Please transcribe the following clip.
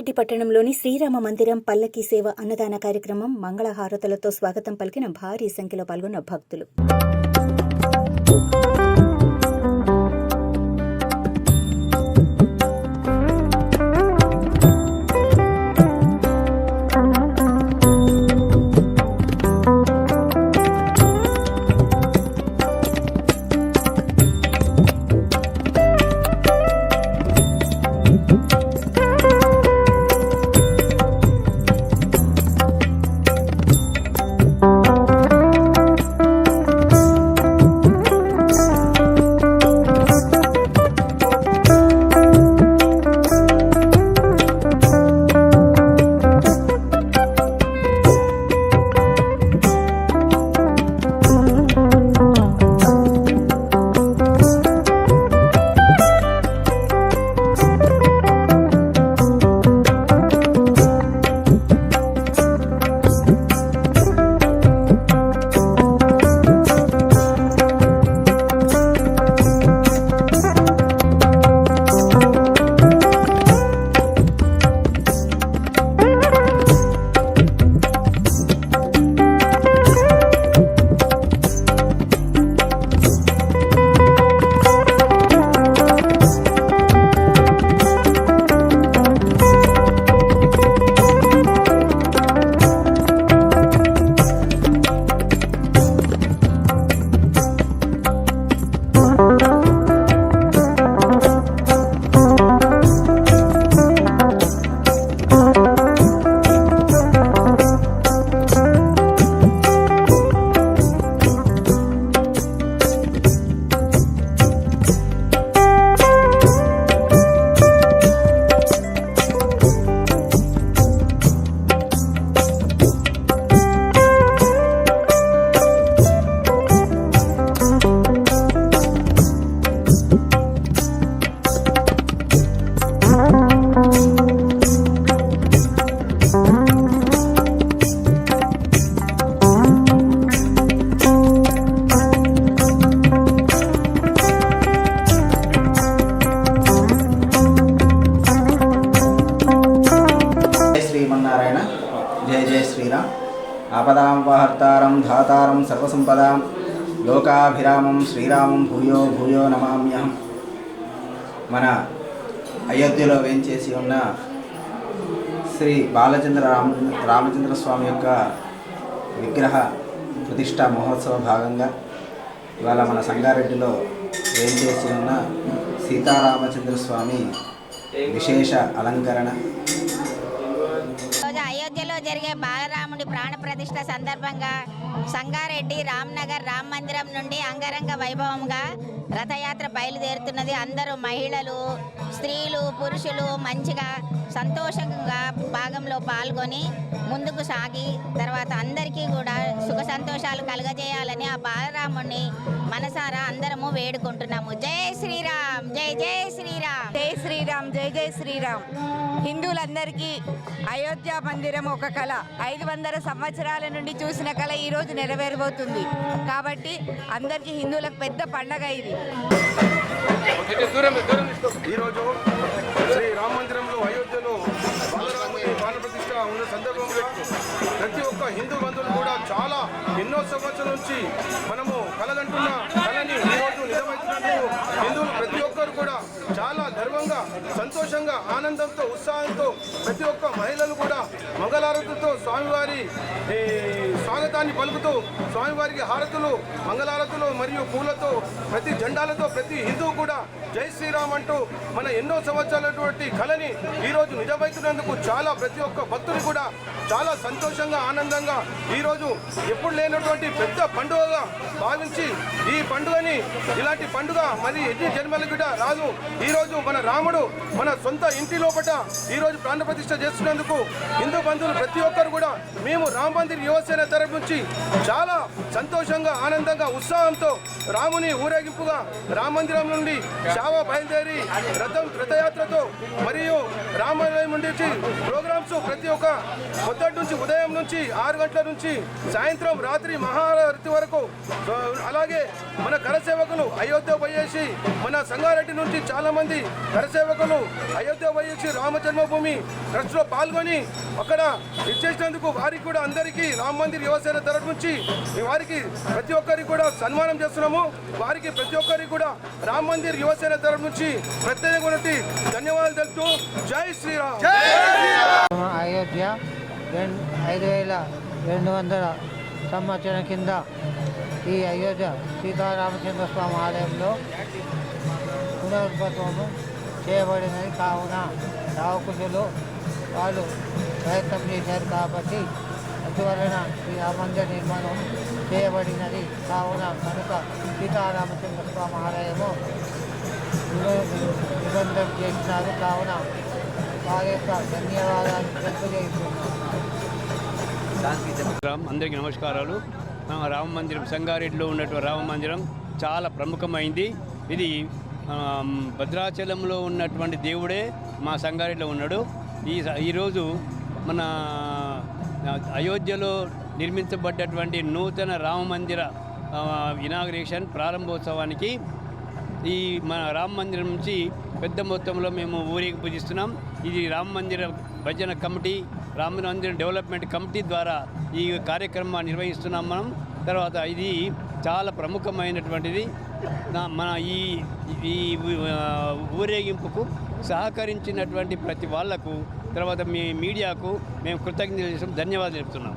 సంగారెడ్డి పట్టణంలోని శ్రీరామ మందిరం పల్లకి సేవ అన్నదాన కార్యక్రమం మంగళహారతులతో స్వాగతం పలికిన భారీ సంఖ్యలో పాల్గొన్న భక్తులు. जय जय श्रीराम आपदां वाहर्तारं धातारं सर्वसंपदां लोकाभिरामं श्रीरामं भूयो भूयो नमाम्यहं। మన అయోధ్యలో వేంచేసి ఉన్న శ్రీ రామచంద్ర స్వామి యొక్క విగ్రహ ప్రతిష్ఠా మహోత్సవ భాగంగా ఇవాళ మన సంగారెడ్డిలో వేంచేసి ఉన్న సీతారామచంద్ర స్వామి విశేష అలంకరణ. అయోధ్యలో జరిగే బాలరాముడి ప్రాణ ప్రతిష్ఠ సందర్భంగా సంగారెడ్డి రామ్నగర్ రామ మందిరం నుండి అంగరంగ వైభవంగా రథయాత్ర బయలుదేరుతున్నది. అందరూ మహిళలు, స్త్రీలు, పురుషులు మంచిగా సంతోషంగా భాగంలో పాల్గొని ముందుకు సాగి తర్వాత అందరికీ కూడా సుఖ సంతోషాలు కలుగజేయాలని ఆ బాలరాముడిని మనసారా అందరము వేడుకుంటున్నాము. జై శ్రీరామ్, జై జై శ్రీరామ్, జై శ్రీరామ్, జై జై శ్రీరామ్. హిందువులందరికీ అయోధ్య మందిరం ఒక కళ. 500 సంవత్సరాల నుండి చూసిన కళ ఈరోజు నెరవేరబోతుంది. కాబట్టి అందరికీ హిందువులకు పెద్ద పండగ ఇది. ఈరోజు శ్రీ రామ మందిరంలో అయోధ్యలో బాలరాముడి ప్రాణ ప్రతిష్ఠ ఉన్న సందర్భంగా ప్రతి ఒక్క హిందూ బంధువులు కూడా చాలా ఎన్నో సంవత్సరాల నుంచి మనము కలదంటున్న కళని ఈరోజు నిజమవుతున్నందుకు హిందువులు ప్రతి ఒక్కరు కూడా చాలా గర్వంగా, సంతోషంగా, ఆనందంతో, ఉత్సాహంతో ప్రతి ఒక్క మహిళలు కూడా మంగళారతులతో స్వామివారి స్వాగతాన్ని పలుకుతూ స్వామివారికి హారతులు, మంగళారతులు మరియు పూలతో, ప్రతి జెండాలతో ప్రతి హిందువు కూడా జై శ్రీరామ్ అంటూ మన ఎన్నో సంవత్సరాలటువంటి కళని ఈరోజు నిజమవుతున్నందుకు చాలా ప్రతి ఒక్క భక్తులు కూడా చాలా సంతోషంగా, ఆనందంగా ఈరోజు ఎప్పుడు లేనటువంటి పెద్ద పండుగగా భావించి ఈ పండుగని ఇలాంటి పండుగ మరి ఎన్ని జన్మలకు కూడా రాదు. ఈరోజు మన రాముడు మన సొంత ఇంటి లోపల ఈరోజు ప్రాణ ప్రతిష్ఠ చేస్తున్నందుకు హిందూ బంధువులు ప్రతి ఒక్కరు కూడా మేము రామ మందిర్ యువసేన తరఫు నుంచి నుంచి చాలా సంతోషంగా ఆనందంగా ఉత్సాహంతో రాముని ఊరేగింపుగా రామ మందిరం నుండి శావ బయలుదేరి రథయాత్రతో మరియు రామాలయం నుండి ప్రోగ్రామ్స్ ప్రతి ఒక్క పొద్దుటి నుంచి ఉదయం నుంచి 6 గంటల నుంచి సాయంత్రం రాత్రి మహారతి వరకు, అలాగే మన కరసేవకులు అయోధ్య పోయేసి మన సంగారెడ్డి నుంచి చాలా మంది కరసేవకులు అయోధ్య పోయేసి రామ జన్మభూమి ట్రస్ట్లో పాల్గొని అక్కడ ఇచ్చేసినందుకు వారికి కూడా అందరికీ రామ మందిర్ యువసేన తరఫు నుంచి వారికి ప్రతి ఒక్కరికి కూడా సన్మానం చేస్తున్నాము. వారికి ప్రతి ఒక్కరికి కూడా రామ మందిర్ యువసేన తరఫు నుంచి ప్రత్యేకమైనటువంటి ధన్యవాదాలు తెలుపుతూ జై శ్రీరామ్. అయోధ్య 5200 సంవత్సరం కింద ఈ అయోధ్య సీతారామచంద్ర స్వామి ఆలయంలో పునరుద్భవము చేయబడినది. కావున రావకుశులు వాళ్ళు ప్రయత్నం చేశారు కాబట్టి అందువలన ఈ రామందిర నిర్మాణం చేయబడినది. కావున కనుక సీతారామచంద్ర స్వామి ఆలయము నిబంధన చేసినారు. కావున వారి యొక్క ధన్యవాదాలు తెలియజేస్తున్నాను. అందరికీ నమస్కారాలు. రామ మందిరం సంగారెడ్డిలో ఉన్నటువంటి రామ మందిరం చాలా ప్రముఖమైంది. ఇది భద్రాచలంలో ఉన్నటువంటి దేవుడే మా సంగారెడ్డిలో ఉన్నాడు. ఈరోజు మన అయోధ్యలో నిర్మించబడ్డటువంటి నూతన రామ మందిర ఇనాగ్రేషన్ ప్రారంభోత్సవానికి ఈ మన రామ మందిరం నుంచి పెద్ద మొత్తంలో మేము ఊరేగింపు పూజిస్తున్నాం. ఇది రామ మందిర భజన కమిటీ, రామ మందిర డెవలప్మెంట్ కమిటీ ద్వారా ఈ కార్యక్రమాన్ని నిర్వహిస్తున్నాం మనం. తర్వాత ఇది చాలా ప్రముఖమైనటువంటిది. మన ఈ ఊరేగింపుకు సహకరించినటువంటి ప్రతి వాళ్లకు, తర్వాత మీ మీడియాకు మేము కృతజ్ఞతలు ధన్యవాదాలు చెప్తున్నాం.